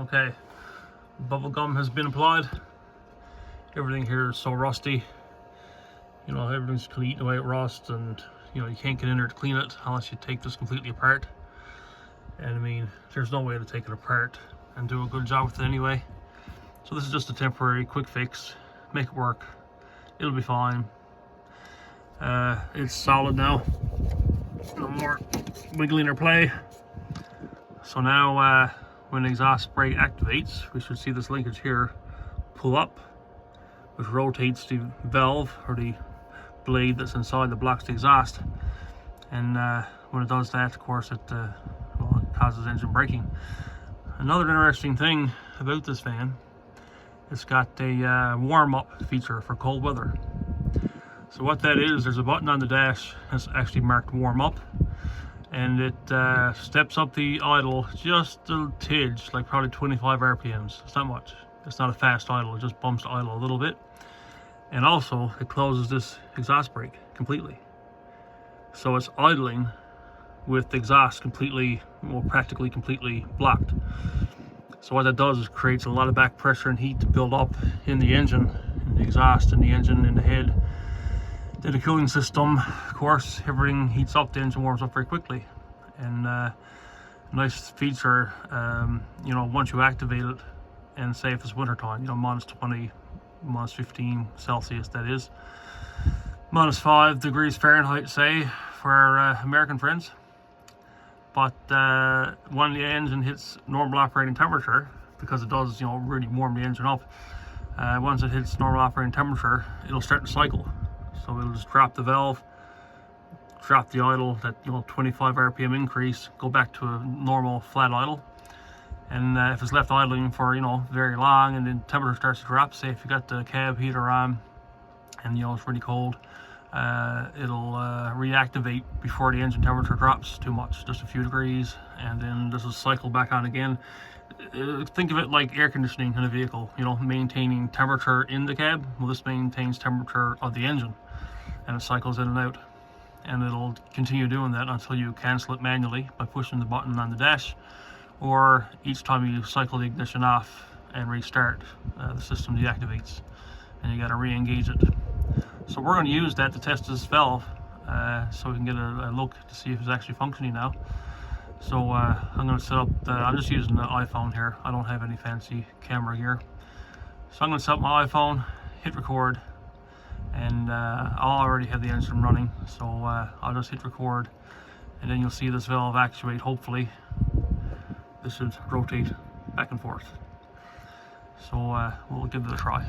Okay, bubble gum has been applied. Everything here is so rusty. You know, everything's kind of eating away at rust, and you know, you can't get in there to clean it unless you take this completely apart. And I mean, there's no way to take it apart and do a good job with it anyway. So this is just a temporary quick fix. Make it work. It'll be fine. It's solid now. No more wiggling or play. So now when the exhaust brake activates, we should see this linkage here pull up, which rotates the valve or the blade that's inside that blocks the exhaust. And when it does that, of course, it causes engine braking. Another interesting thing about this van, it's got a warm-up feature for cold weather. So what that is, there's a button on the dash that's actually marked warm up, and it steps up the idle just a tidge, like probably 25 RPMs. It's not much. It's not a fast idle, it just bumps the idle a little bit. And also, it closes this exhaust brake completely. So it's idling with the exhaust completely, well, practically completely blocked. So what that does is creates a lot of back pressure and heat to build up in the engine, in the exhaust, in the engine, in the head. Then the cooling system, of course, everything heats up, the engine warms up very quickly. And nice feature, you know, once you activate it, and say if it's winter time, you know, minus 20, minus 15 Celsius, that is. Minus 5 degrees Fahrenheit, say, for our American friends. But when the engine hits normal operating temperature, because it does, you know, really warm the engine up, once it hits normal operating temperature, it'll start to cycle. So it'll just drop the valve, drop the idle, that, you know, 25 RPM increase, go back to a normal flat idle. And if it's left idling for, you know, very long and the temperature starts to drop, say if you got the cab heater on and, you know, it's really cold, it'll reactivate before the engine temperature drops too much, just a few degrees, and then this will cycle back on again. Think of it like air conditioning in a vehicle, you know, maintaining temperature in the cab. Well, this maintains temperature of the engine, and it cycles in and out. And it'll continue doing that until you cancel it manually by pushing the button on the dash, or each time you cycle the ignition off and restart, the system deactivates, and you got to re-engage it. So we're going to use that to test this valve, so we can get a look to see if it's actually functioning now. So I'm going to set up I'm just using the iPhone here. I don't have any fancy camera gear. So I'm going to set up my iPhone, hit record, and I'll already have the engine running. So I'll just hit record, and then you'll see this valve actuate, hopefully. This should rotate back and forth. So we'll give it a try.